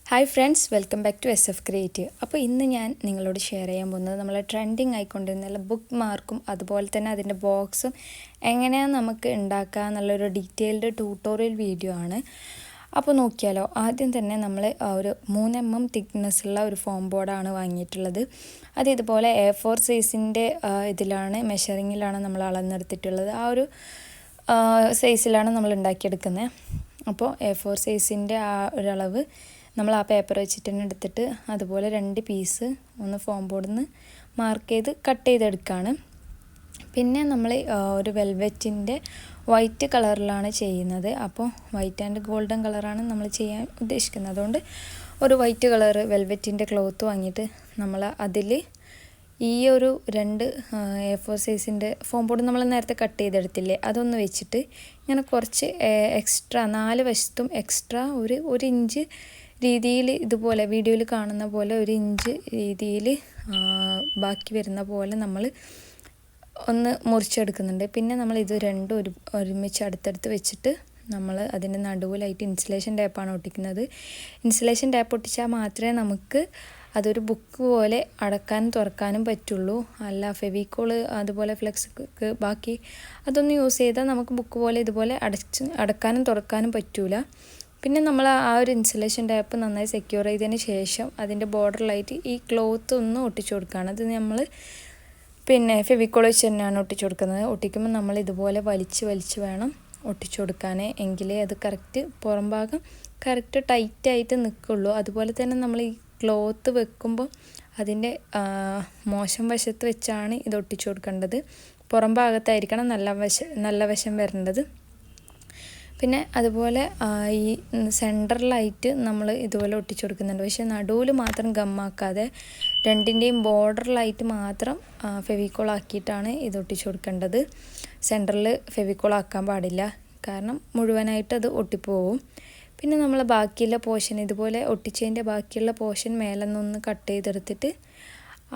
Hi friends, welcome back to SF creative. അപ്പോൾ ഇന്ന് ഞാൻ നിങ്ങളോട് ഷെയർ ചെയ്യാൻ പോകുന്നത് നമ്മളെ ട്രെൻഡിങ് ആയിക്കൊണ്ടിരുന്ന ബുക്ക് മാർക്കും അതുപോലെ തന്നെ അതിൻ്റെ ബോക്സും എങ്ങനെയാണ് നമുക്ക് ഉണ്ടാക്കുക എന്നുള്ളൊരു ഡീറ്റെയിൽഡ് ട്യൂട്ടോറിയൽ വീഡിയോ ആണ്. അപ്പോൾ നോക്കിയാലോ, ആദ്യം തന്നെ നമ്മൾ ഒരു 3mm തിക്നെസ്സുള്ള ഒരു ഫോം ബോർഡാണ് വാങ്ങിയിട്ടുള്ളത്. അത് ഇതുപോലെ A4 സൈസിൻ്റെ ഇതിലാണ് മെഷറിങ്ങിലാണ് നമ്മൾ അളന്നെടുത്തിട്ടുള്ളത്. ആ ഒരു സൈസിലാണ് നമ്മൾ ഉണ്ടാക്കിയെടുക്കുന്നത്. അപ്പോൾ A4 സൈസിൻ്റെ ആ ഒരളവ് നമ്മൾ ആ പേപ്പർ വെച്ചിട്ട് തന്നെ എടുത്തിട്ട് അതുപോലെ 2 പീസ് ഒന്ന് ഫോം ബോർഡിൽ നിന്ന് മാർക്ക് ചെയ്ത് കട്ട് ചെയ്തെടുക്കുകയാണ്. പിന്നെ നമ്മൾ ഒരു വെൽവെറ്റിൻ്റെ വൈറ്റ് കളറിലാണ് ചെയ്യുന്നത്. അപ്പോൾ വൈറ്റ് ആൻഡ് ഗോൾഡൻ കളറാണ് നമ്മൾ ചെയ്യാൻ ഉദ്ദേശിക്കുന്നത്. അതുകൊണ്ട് ഒരു വൈറ്റ് കളറ് വെൽവെറ്റിൻ്റെ ക്ലോത്ത് വാങ്ങിയിട്ട് നമ്മൾ അതിൽ ഈ ഒരു 2 A4 സൈസിൻ്റെ ഫോം ബോർഡ് നമ്മൾ നേരത്തെ കട്ട് ചെയ്തെടുത്തില്ലേ, അതൊന്ന് വെച്ചിട്ട് ഇങ്ങനെ കുറച്ച് എക്സ്ട്രാ 4 വശത്തും എക്സ്ട്രാ ഒരു ഇഞ്ച് രീതിയിൽ ഇതുപോലെ വീഡിയോയിൽ കാണുന്ന പോലെ 1 ഇഞ്ച് രീതിയിൽ ബാക്കി വരുന്ന പോലെ നമ്മൾ ഒന്ന് മുറിച്ചെടുക്കുന്നുണ്ട്. പിന്നെ നമ്മൾ ഇത് രണ്ടും ഒരുമിച്ച് അടുത്തടുത്ത് വെച്ചിട്ട് നമ്മൾ അതിൻ്റെ നടുവിലായിട്ട് ഇൻസുലേഷൻ ടേപ്പാണ് ഒട്ടിക്കുന്നത്. ഇൻസുലേഷൻ ടേപ്പ് ഒട്ടിച്ചാൽ മാത്രമേ നമുക്ക് അതൊരു ബുക്ക് പോലെ അടക്കാനും തുറക്കാനും പറ്റുള്ളൂ. അല്ല ഫെവിക്കോള് അതുപോലെ ഫ്ലെക്സ് ബാക്കി അതൊന്നും യൂസ് ചെയ്താൽ നമുക്ക് ബുക്ക് പോലെ ഇതുപോലെ അടക്കാനും തുറക്കാനും പറ്റൂല. പിന്നെ നമ്മൾ ആ ഒരു ഇൻസുലേഷൻ ടേപ്പ് നന്നായി സെക്യൂർ ചെയ്തതിന് ശേഷം അതിൻ്റെ ബോർഡറിലായിട്ട് ഈ ക്ലോത്ത് ഒന്ന് ഒട്ടിച്ചു കൊടുക്കുകയാണ്. അത് നമ്മൾ ഫെവിക്കോൾ വെച്ച് തന്നെയാണ് ഒട്ടിച്ചു കൊടുക്കുന്നത്. ഒട്ടിക്കുമ്പോൾ നമ്മൾ ഇതുപോലെ വലിച്ച് വേണം ഒട്ടിച്ചു കൊടുക്കാൻ, എങ്കിലേ അത് കറക്റ്റ് പുറം ഭാഗം കറക്റ്റ് ടൈറ്റായിട്ട് നിൽക്കുള്ളൂ. അതുപോലെ തന്നെ നമ്മൾ ഈ ക്ലോത്ത് വെക്കുമ്പോൾ അതിൻ്റെ മോശം വശത്ത് വെച്ചാണ് ഇത് ഒട്ടിച്ചു കൊടുക്കേണ്ടത്. പുറം ഭാഗത്തായിരിക്കണം നല്ല വശം വരേണ്ടത്. പിന്നെ അതുപോലെ ഈ സെൻറ്ററിലായിട്ട് നമ്മൾ ഇതുപോലെ ഒട്ടിച്ചു കൊടുക്കുന്നുണ്ട്. പക്ഷേ നടുവിൽ മാത്രം ഗമ്മാക്കാതെ രണ്ടിൻ്റെയും ബോർഡറിലായിട്ട് മാത്രം ഫെവിക്കോൾ ആക്കിയിട്ടാണ് ഇത് ഒട്ടിച്ചു കൊടുക്കേണ്ടത്. സെൻറ്ററിൽ ഫെവിക്കോൾ ആക്കാൻ പാടില്ല, കാരണം മുഴുവനായിട്ട് അത് ഒട്ടിപ്പോവും. പിന്നെ നമ്മൾ ബാക്കിയുള്ള പോർഷൻ ഇതുപോലെ ഒട്ടിച്ചതിൻ്റെ ബാക്കിയുള്ള പോർഷൻ മേലെ നിന്നൊന്ന് കട്ട് ചെയ്തെടുത്തിട്ട്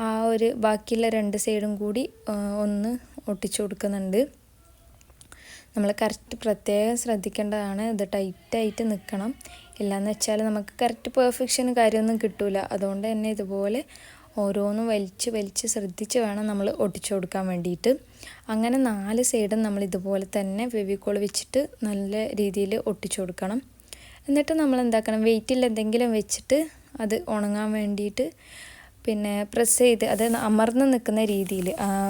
ആ ഒരു ബാക്കിയുള്ള 2 സൈഡും കൂടി ഒന്ന് ഒട്ടിച്ചു കൊടുക്കുന്നുണ്ട്. നമ്മൾ കറക്റ്റ് പ്രത്യേകം ശ്രദ്ധിക്കേണ്ടതാണ്. ഇത് ടൈറ്റായിട്ട് നിൽക്കണം, ഇല്ലയെന്ന് വെച്ചാൽ നമുക്ക് കറക്റ്റ് പെർഫെക്ഷന് കാര്യമൊന്നും കിട്ടില്ല. അതുകൊണ്ട് തന്നെ ഇതുപോലെ ഓരോന്നും വലിച്ച് ശ്രദ്ധിച്ച് വേണം നമ്മൾ ഒട്ടിച്ചു കൊടുക്കാൻ വേണ്ടിയിട്ട്. അങ്ങനെ 4 സൈഡും നമ്മൾ ഇതുപോലെ തന്നെ ഫെവിക്കോൾ വെച്ചിട്ട് നല്ല രീതിയിൽ ഒട്ടിച്ചു കൊടുക്കണം. എന്നിട്ട് നമ്മൾ എന്താക്കണം, വെയിറ്റിൽ എന്തെങ്കിലും വെച്ചിട്ട് അത് ഉണങ്ങാൻ വേണ്ടിയിട്ട് പിന്നെ പ്രസ് ചെയ്ത് അത് അമർന്ന് നിൽക്കുന്ന രീതിയിൽ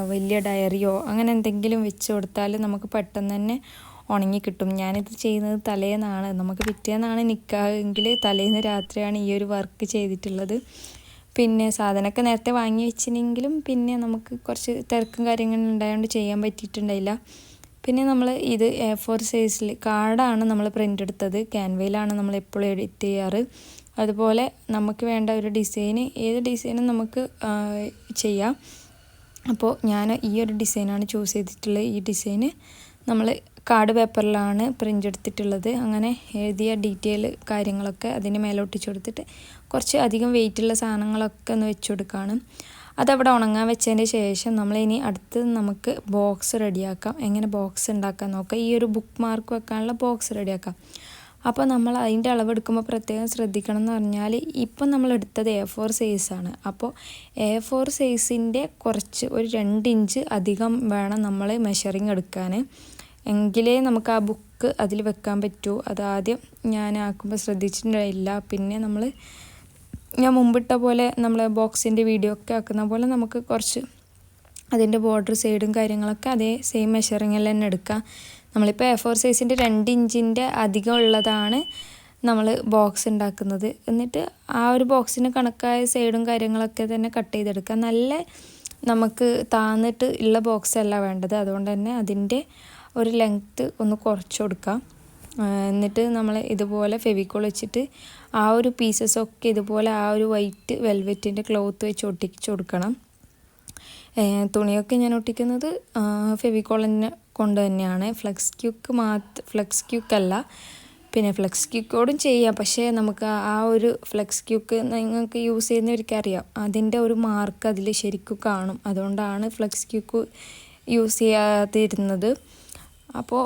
വലിയ ഡയറിയോ അങ്ങനെ എന്തെങ്കിലും വെച്ച് കൊടുത്താൽ നമുക്ക് പെട്ടെന്ന് തന്നെ ഉണങ്ങി കിട്ടും. ഞാനിത് ചെയ്യുന്നത് തലേന്നാണ്. നമുക്ക് പിറ്റേന്നാണ് നിൽക്കാമെങ്കിൽ തലേന്ന് രാത്രിയാണ് ഈ ഒരു വർക്ക് ചെയ്തിട്ടുള്ളത്. പിന്നെ സാധനമൊക്കെ നേരത്തെ വാങ്ങി വെച്ചിട്ടുണ്ടെങ്കിലും പിന്നെ നമുക്ക് കുറച്ച് തിരക്കും കാര്യങ്ങളും ഉണ്ടായതുകൊണ്ട് ചെയ്യാൻ പറ്റിയിട്ടുണ്ടായില്ല. പിന്നെ നമ്മൾ ഇത് A4 സൈസിൽ കാർഡാണ് നമ്മൾ പ്രിൻ്റ് എടുത്തത്. ക്യാൻവയിലാണ് നമ്മൾ എപ്പോഴും എഡിറ്റ് ചെയ്യാറ്. അതുപോലെ നമുക്ക് വേണ്ട ഒരു ഡിസൈന്, ഏത് ഡിസൈനും നമുക്ക് ചെയ്യാം. അപ്പോൾ ഞാൻ ഈ ഒരു ഡിസൈനാണ് ചൂസ് ചെയ്തിട്ടുള്ളത്. ഈ ഡിസൈന് നമ്മൾ കാർഡ് പേപ്പറിലാണ് പ്രിൻ്റ് എടുത്തിട്ടുള്ളത്. അങ്ങനെ എഴുതിയ ഡീറ്റെയിൽ കാര്യങ്ങളൊക്കെ അതിന് മേലെ ഒട്ടിച്ചു കൊടുത്തിട്ട് കുറച്ച് അധികം വെയിറ്റുള്ള സാധനങ്ങളൊക്കെ ഒന്ന് വെച്ച് കൊടുക്കുകയാണ്. അതവിടെ ഉണങ്ങാൻ വെച്ചതിന് ശേഷം നമ്മളിനി അടുത്ത് നമുക്ക് ബോക്സ് റെഡിയാക്കാം. എങ്ങനെ ബോക്സ് ഉണ്ടാക്കാൻ നോക്കാം. ഈ ഒരു ബുക്ക് മാർക്ക് വെക്കാനുള്ള ബോക്സ് റെഡിയാക്കാം. അപ്പോൾ നമ്മൾ അതിൻ്റെ അളവെടുക്കുമ്പോൾ പ്രത്യേകം ശ്രദ്ധിക്കണം എന്ന് പറഞ്ഞാൽ, ഇപ്പം നമ്മൾ എടുത്തത് A4 സൈസാണ്. അപ്പോൾ A4 സൈസിൻ്റെ കുറച്ച് ഒരു 2 ഇഞ്ച് അധികം വേണം നമ്മൾ മെഷറിങ് എടുക്കാൻ, എങ്കിലേ നമുക്ക് ആ ബുക്ക് അതിൽ വെക്കാൻ പറ്റൂ. അതാദ്യം ഞാൻ ആക്കുമ്പോൾ ശ്രദ്ധിച്ചിട്ടുണ്ടായില്ല. പിന്നെ ഞാൻ മുമ്പിട്ട പോലെ നമ്മൾ ബോക്സിൻ്റെ വീഡിയോ ഒക്കെ ആക്കുന്ന പോലെ നമുക്ക് കുറച്ച് അതിൻ്റെ ബോർഡർ സൈഡും കാര്യങ്ങളൊക്കെ അതേ സെയിം മെഷറിങ്ങിൽ തന്നെ എടുക്കാം. നമ്മളിപ്പോൾ A4 സൈസിൻ്റെ 2 ഇഞ്ചിൻ്റെ അധികം ഉള്ളതാണ് നമ്മൾ ബോക്സ് ഉണ്ടാക്കുന്നത്. എന്നിട്ട് ആ ഒരു ബോക്സിന് കണക്കായ സൈഡും കാര്യങ്ങളൊക്കെ തന്നെ കട്ട് ചെയ്തെടുക്കാം. നല്ല നമുക്ക് താന്നിട്ട് ഉള്ള ബോക്സ് അല്ല വേണ്ടത്. അതുകൊണ്ട് തന്നെ അതിൻ്റെ ഒരു ലെങ്ത്ത് ഒന്ന് കുറച്ച് കൊടുക്കാം. എന്നിട്ട് നമ്മൾ ഇതുപോലെ ഫെവിക്കോൾ വെച്ചിട്ട് ആ ഒരു പീസസൊക്കെ ഇതുപോലെ ആ ഒരു വൈറ്റ് വെൽവെറ്റിൻ്റെ ക്ലോത്ത് വെച്ച് ഒട്ടിച്ചു കൊടുക്കണം. തുണിയൊക്കെ ഞാൻ ഒട്ടിക്കുന്നത് ഫെവിക്കോളിനെ കൊണ്ട് തന്നെയാണ്. ഫ്ലെക്സ് ക്യൂക്കല്ല, പിന്നെ ഫ്ലെക്സ് ക്യൂക്കോടും ചെയ്യാം. പക്ഷേ നമുക്ക് ആ ഒരു ഫ്ലെക്സ് ക്യൂക്ക് നിങ്ങൾക്ക് യൂസ് ചെയ്യുന്നവർക്ക് അറിയാം, അതിൻ്റെ ഒരു മാർക്ക് അതിൽ ശരിക്കും കാണും. അതുകൊണ്ടാണ് ഫ്ലെക്സ് ക്യൂക്ക് യൂസ് ചെയ്യാതിരുന്നത്. അപ്പോൾ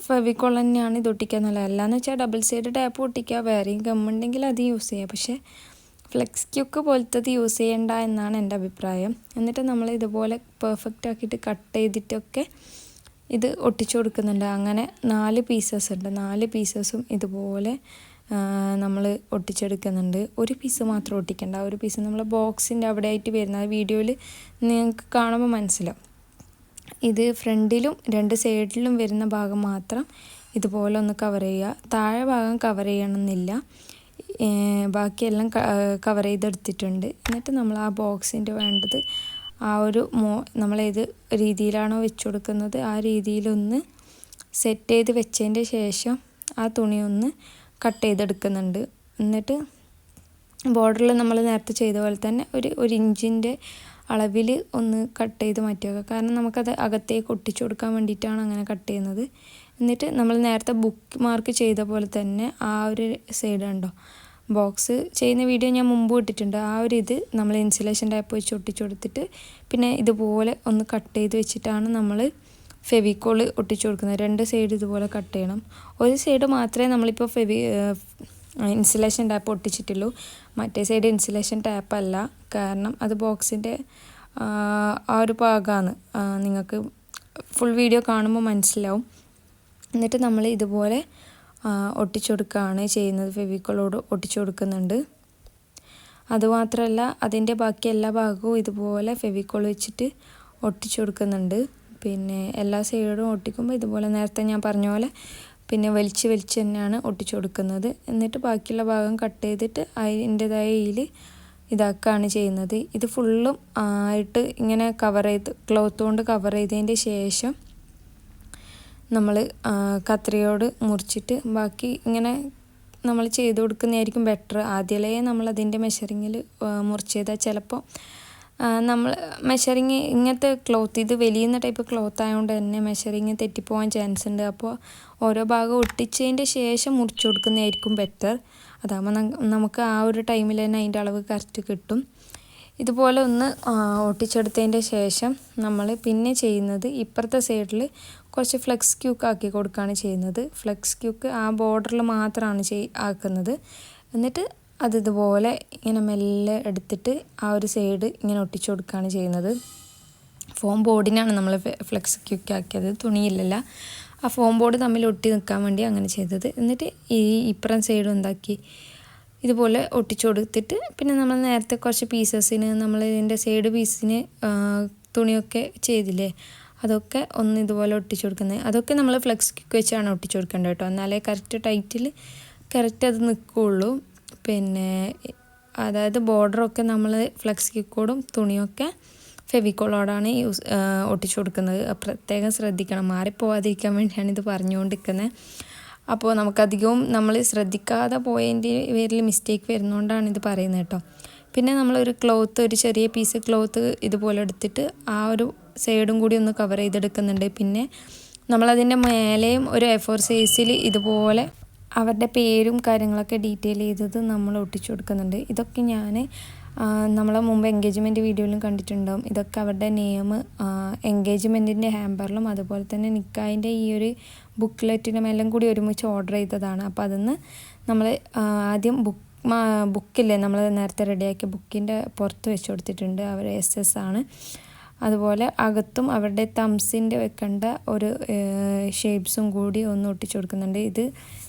ഫെവിക്കോൾ തന്നെയാണ് ഇത് ഒട്ടിക്കാൻ നല്ലത്. അല്ലാന്ന് വെച്ചാൽ ഡബിൾ സൈഡ് ടാപ്പ് ഒട്ടിക്കുക, വേറെയും ഗമ്മുണ്ടെങ്കിൽ അത് യൂസ് ചെയ്യുക. പക്ഷേ ഫ്ലെക്സ് ക്യൂക്ക് പോലത്തത് യൂസ് ചെയ്യണ്ട എന്നാണ് എൻ്റെ അഭിപ്രായം. എന്നിട്ട് നമ്മൾ ഇതുപോലെ പെർഫെക്റ്റ് ആക്കിയിട്ട് കട്ട് ചെയ്തിട്ടൊക്കെ ഇത് ഒട്ടിച്ചു കൊടുക്കുന്നുണ്ട്. അങ്ങനെ 4 പീസസ് ഉണ്ട്. 4 പീസസും ഇതുപോലെ നമ്മൾ ഒട്ടിച്ചെടുക്കുന്നുണ്ട്. ഒരു പീസ് മാത്രം ഒട്ടിക്കേണ്ട. ഒരു പീസ് നമ്മൾ ബോക്സിൻ്റെ അവിടെ ആയിട്ട് വരുന്നത് വീഡിയോയിൽ നിങ്ങൾക്ക് കാണുമ്പോൾ മനസ്സിലാവും. ഇത് ഫ്രണ്ടിലും 2 സൈഡിലും വരുന്ന ഭാഗം മാത്രം ഇതുപോലെ ഒന്ന് കവർ ചെയ്യുക. താഴെ ഭാഗം കവർ ചെയ്യണമെന്നില്ല, ബാക്കിയെല്ലാം കവർ ചെയ്തെടുത്തിട്ടുണ്ട്. എന്നിട്ട് നമ്മൾ ആ ബോക്സിൻ്റെ വേണ്ടത് ആ ഒരു നമ്മളേത് രീതിയിലാണോ വെച്ച് കൊടുക്കുന്നത് ആ രീതിയിലൊന്ന് സെറ്റ് ചെയ്ത് വെച്ചതിൻ്റെ ശേഷം ആ തുണി ഒന്ന് കട്ട് ചെയ്തെടുക്കുന്നുണ്ട്. എന്നിട്ട് ബോർഡറിൽ നമ്മൾ നേരത്തെ ചെയ്ത പോലെ തന്നെ ഒരു ഇഞ്ചിൻ്റെ അളവിൽ ഒന്ന് കട്ട് ചെയ്ത് മാറ്റി വെക്കുക. കാരണം നമുക്കത് അകത്തേക്ക് ഒട്ടിച്ചു കൊടുക്കാൻ വേണ്ടിയിട്ടാണ് അങ്ങനെ കട്ട് ചെയ്യുന്നത്. എന്നിട്ട് നമ്മൾ നേരത്തെ ബുക്ക് മാർക്ക് ചെയ്ത പോലെ തന്നെ ആ ഒരു സൈഡ് കണ്ടോ, ബോക്സ് ചെയ്യുന്ന വീഡിയോ ഞാൻ മുമ്പ് ഇട്ടിട്ടുണ്ട്. ആ ഒരു ഇത് നമ്മൾ ഇൻസുലേഷൻ ടാപ്പ് വെച്ച് ഒട്ടിച്ചു കൊടുത്തിട്ട് പിന്നെ ഇതുപോലെ ഒന്ന് കട്ട് ചെയ്ത് വെച്ചിട്ടാണ് നമ്മൾ ഫെവിക്കോൾ ഒട്ടിച്ചു കൊടുക്കുന്നത്. 2 സൈഡ് ഇതുപോലെ കട്ട് ചെയ്യണം. ഒരു സൈഡ് മാത്രമേ നമ്മളിപ്പോൾ ഇൻസുലേഷൻ ടാപ്പ് ഒട്ടിച്ചിട്ടുള്ളൂ. മറ്റേ സൈഡ് ഇൻസുലേഷൻ ടാപ്പല്ല, കാരണം അത് ബോക്സിൻ്റെ ആ ഒരു ഭാഗമാണ്. നിങ്ങൾക്ക് ഫുൾ വീഡിയോ കാണുമ്പോൾ മനസ്സിലാവും. എന്നിട്ട് നമ്മൾ ഇതുപോലെ ഒട്ടിച്ചു കൊടുക്കുകയാണ് ചെയ്യുന്നത്. ഫെവിക്കോളോട് ഒട്ടിച്ചു കൊടുക്കുന്നുണ്ട്. അതുമാത്രമല്ല അതിൻ്റെ ബാക്കി എല്ലാ ഭാഗവും ഇതുപോലെ ഫെവിക്കോൾ വെച്ചിട്ട് ഒട്ടിച്ചു കൊടുക്കുന്നുണ്ട്. പിന്നെ എല്ലാ സൈഡും ഒട്ടിക്കുമ്പോൾ ഇതുപോലെ നേരത്തെ ഞാൻ പറഞ്ഞ പോലെ പിന്നെ വലിച്ച് തന്നെയാണ് ഒട്ടിച്ചു കൊടുക്കുന്നത്. എന്നിട്ട് ബാക്കിയുള്ള ഭാഗം കട്ട് ചെയ്തിട്ട് അതിൻ്റെതായ ഇതിൽ ഇതാക്കുകയാണ് ചെയ്യുന്നത്. ഇത് ഫുള്ളും ആയിട്ട് ഇങ്ങനെ കവർ ചെയ്ത് ക്ലോത്ത് കൊണ്ട് കവർ ചെയ്തതിൻ്റെ ശേഷം നമ്മൾ കത്രികയോട് മുറിച്ചിട്ട് ബാക്കി ഇങ്ങനെ നമ്മൾ ചെയ്ത് കൊടുക്കുന്നതായിരിക്കും ബെറ്റർ. ആദ്യമേ നമ്മൾ അതിൻ്റെ മെഷറിങ്ങിൽ മുറിച്ച് ചെയ്താൽ ചിലപ്പോൾ നമ്മൾ മെഷറിങ് ഇങ്ങനത്തെ ക്ലോത്ത് ഇത് വലിയുന്ന ടൈപ്പ് ക്ലോത്ത് ആയതുകൊണ്ട് തന്നെ മെഷറിങ് തെറ്റിപ്പോകാൻ ചാൻസ് ഉണ്ട്. അപ്പോൾ ഓരോ ഭാഗം ഒട്ടിച്ചതിൻ്റെ ശേഷം മുറിച്ച് കൊടുക്കുന്നതായിരിക്കും ബെറ്റർ. അതാകുമ്പോൾ നമുക്ക് ആ ഒരു ടൈമിൽ തന്നെ അതിൻ്റെ അളവ് കറക്റ്റ് കിട്ടും. ഇതുപോലെ ഒന്ന് ഒട്ടിച്ചെടുത്തതിൻ്റെ ശേഷം നമ്മൾ പിന്നെ ചെയ്യുന്നത് ഇപ്പുറത്തെ സൈഡിൽ കുറച്ച് ഫ്ലെക്സ് ക്യൂക്ക് ആക്കി കൊടുക്കുകയാണ് ചെയ്യുന്നത്. ഫ്ലെക്സ് ക്യൂക്ക് ആ ബോർഡറിൽ മാത്രമാണ് ആക്കുന്നത്. എന്നിട്ട് അതിതുപോലെ ഇങ്ങനെ മെല്ലെ എടുത്തിട്ട് ആ ഒരു സൈഡ് ഇങ്ങനെ ഒട്ടിച്ചു കൊടുക്കുകയാണ് ചെയ്യുന്നത്. ഫോം ബോർഡിനാണ് നമ്മൾ ഫ്ലെക്സ് ക്യൂക്ക് ആക്കിയത്, തുണിയില്ലല്ല. ആ ഫോം ബോർഡ് തമ്മിൽ ഒട്ടി നിൽക്കാൻ വേണ്ടി അങ്ങനെ ചെയ്തത്. എന്നിട്ട് ഈ ഇപ്പുറം സൈഡും എന്താക്കി ഇതുപോലെ ഒട്ടിച്ചു കൊടുത്തിട്ട് പിന്നെ നമ്മൾ നേരത്തെ കുറച്ച് പീസസിന് നമ്മൾ ഇതിൻ്റെ സൈഡ് പീസിന് തുണിയൊക്കെ ചെയ്തില്ലേ, അതൊക്കെ ഒന്ന് ഇതുപോലെ ഒട്ടിച്ചു കൊടുക്കുന്നത്. അതൊക്കെ നമ്മൾ ഫ്ലെക്സ് ക്യൂക്ക് വെച്ചാണ് ഒട്ടിച്ചു കൊടുക്കേണ്ടത് കേട്ടോ. എന്നാലേ കറക്റ്റ് ടൈറ്റിൽ കറക്റ്റ് അത് നിൽക്കുകയുള്ളൂ. പിന്നെ അതായത് ബോർഡറൊക്കെ നമ്മൾ ഫ്ലെക്സ് ക്യൂക്കോടും തുണിയൊക്കെ ഫെവിക്കോളോടാണ് ഒട്ടിച്ചു കൊടുക്കുന്നത്. പ്രത്യേകം ശ്രദ്ധിക്കണം, മാറിപ്പോവാതിരിക്കാൻ വേണ്ടിയാണ് ഇത് പറഞ്ഞുകൊണ്ടിരിക്കുന്നത്. അപ്പോൾ നമുക്കധികവും നമ്മൾ ശ്രദ്ധിക്കാതെ പോയതിൻ്റെ പേരിൽ മിസ്റ്റേക്ക് വരുന്നതുകൊണ്ടാണ് ഇത് പറയുന്നത് കേട്ടോ. പിന്നെ നമ്മളൊരു ക്ലോത്ത്, ഒരു ചെറിയ പീസ് ക്ലോത്ത് ഇതുപോലെ എടുത്തിട്ട് ആ ഒരു സൈഡും കൂടി ഒന്ന് കവർ ചെയ്തെടുക്കുന്നുണ്ട്. പിന്നെ നമ്മളതിൻ്റെ മേലെയും ഒരു A4 സൈസിൽ ഇതുപോലെ അവരുടെ പേരും കാര്യങ്ങളൊക്കെ ഡീറ്റെയിൽ ചെയ്തത് നമ്മൾ ഒട്ടിച്ചു കൊടുക്കുന്നുണ്ട്. ഇതൊക്കെ ഞാൻ നമ്മളെ മുമ്പ് എൻഗേജ്മെൻറ്റ് വീഡിയോയിലും കണ്ടിട്ടുണ്ടാകും. ഇതൊക്കെ അവരുടെ നെയിം എൻഗേജ്മെൻറ്റിൻ്റെ ഹാമ്പറിലും അതുപോലെ തന്നെ നിക്കാഹിൻ്റെ ഈ ഒരു ബുക്ക്ലെറ്റിനും എല്ലാം കൂടി ഒരുമിച്ച് ഓർഡർ ചെയ്തതാണ്. അപ്പോൾ അതിന്ന് നമ്മൾ ആദ്യം ബുക്കില്ലേ നമ്മൾ നേരത്തെ റെഡിയാക്കിയ ബുക്കിൻ്റെ പുറത്ത് വെച്ച് കൊടുത്തിട്ടുണ്ട്. അവർ SS ആണ്. അതുപോലെ അകത്തും അവരുടെ തംസിൻ്റെ വെക്കേണ്ട ഒരു ഷേപ്സും കൂടി ഒന്ന് ഒട്ടിച്ചു കൊടുക്കുന്നുണ്ട്. ഇത്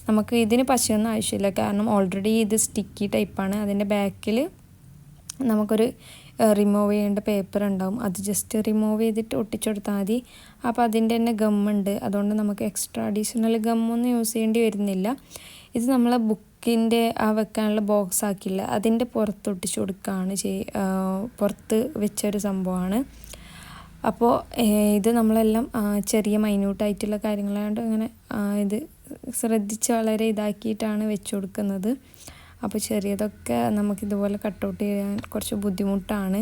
നമുക്ക് ഇതിന് പശയൊന്നും ആവശ്യമില്ല, കാരണം ഓൾറെഡി ഇത് സ്റ്റിക്കി ടൈപ്പാണ്. അതിൻ്റെ ബാക്കിൽ നമുക്കൊരു റിമൂവ് ചെയ്യേണ്ട പേപ്പർ ഉണ്ടാവും. അത് ജസ്റ്റ് റിമൂവ് ചെയ്തിട്ട് ഒട്ടിച്ചു കൊടുത്താൽ മതി. അപ്പോൾ അതിൻ്റെ തന്നെ ഗമ്മുണ്ട്, അതുകൊണ്ട് നമുക്ക് എക്സ്ട്രാ അഡീഷണൽ ഗമ്മൊന്നും യൂസ് ചെയ്യേണ്ടി വരുന്നില്ല. ഇത് നമ്മളെ ബുക്കിൻ്റെ ആ വെക്കാനുള്ള ബോക്സ് ആക്കില്ല, അതിൻ്റെ പുറത്ത് ഒട്ടിച്ചു കൊടുക്കുകയാണ് പുറത്ത് വെച്ചൊരു സംഭവമാണ്. അപ്പോൾ ഇത് നമ്മളെല്ലാം ചെറിയ മൈന്യൂട്ടായിട്ടുള്ള കാര്യങ്ങളായതുകൊണ്ട് അങ്ങനെ ഇത് ശ്രദ്ധിച്ച് വളരെ ഇതാക്കിയിട്ടാണ് വെച്ച് കൊടുക്കുന്നത്. അപ്പോൾ ചെറിയതൊക്കെ നമുക്കിതുപോലെ കട്ടൗട്ട് ചെയ്യാൻ കുറച്ച് ബുദ്ധിമുട്ടാണ്.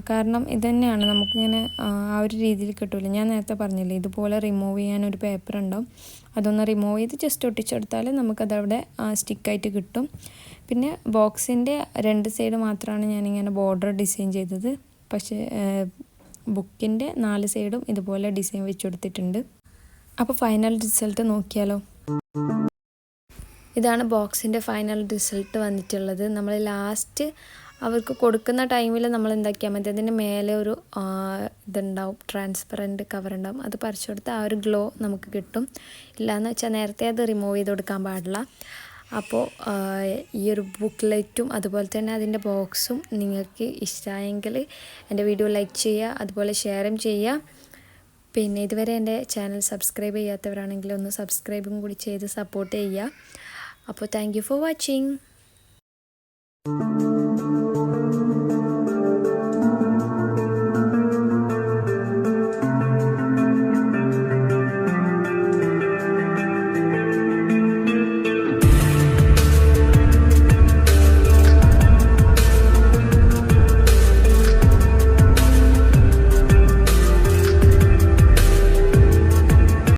കാരണം ഇതുതന്നെയാണ് നമുക്കിങ്ങനെ ആ ഒരു രീതിയിൽ കിട്ടില്ല. ഞാൻ നേരത്തെ പറഞ്ഞില്ലേ, ഇതുപോലെ റിമൂവ് ചെയ്യാനൊരു പേപ്പർ ഉണ്ടാവും. അതൊന്ന് റിമൂവ് ചെയ്ത് ജസ്റ്റ് ഒട്ടിച്ചെടുത്താൽ നമുക്കതവിടെ സ്റ്റിക്കായിട്ട് കിട്ടും. പിന്നെ ബോക്സിൻ്റെ 2 സൈഡ് മാത്രമാണ് ഞാനിങ്ങനെ ബോർഡർ ഡിസൈൻ ചെയ്തത്. പക്ഷേ ബുക്കിൻ്റെ 4 സൈഡും ഇതുപോലെ ഡിസൈൻ വെച്ച് കൊടുത്തിട്ടുണ്ട്. അപ്പോൾ ഫൈനൽ റിസൾട്ട് നോക്കിയാലോ. ഇതാണ് ബോക്സിൻ്റെ ഫൈനൽ റിസൾട്ട് വന്നിട്ടുള്ളത്. നമ്മൾ ലാസ്റ്റ് അവർക്ക് കൊടുക്കുന്ന ടൈമിൽ നമ്മൾ എന്താക്കിയാൽ മതി, അതിൻ്റെ മേലെ ഒരു ഇതുണ്ടാവും, ട്രാൻസ്പെറൻറ്റ് കവർ ഉണ്ടാവും, അത് പറിച്ചു കൊടുത്താൽ ആ ഒരു ഗ്ലോ നമുക്ക് കിട്ടും. ഇല്ലയെന്ന് വെച്ചാൽ നേരത്തെ അത് റിമൂവ് ചെയ്ത് കൊടുക്കാൻ പാടില്ല. അപ്പോൾ ഈ ഒരു ബുക്ക്ലെറ്റും അതുപോലെ തന്നെ അതിൻ്റെ ബോക്സും നിങ്ങൾക്ക് ഇഷ്ടമായെങ്കിൽ എൻ്റെ വീഡിയോ ലൈക്ക് ചെയ്യുക, അതുപോലെ ഷെയറും ചെയ്യുക. പിന്നെ ഇതുവരെ എൻ്റെ ചാനൽ സബ്സ്ക്രൈബ് ചെയ്യാത്തവരാണെങ്കിൽ ഒന്ന് സബ്സ്ക്രൈബും കൂടി ചെയ്ത് സപ്പോർട്ട് ചെയ്യുക. അപ്പോൾ താങ്ക് യു ഫോർ വാച്ചിങ്.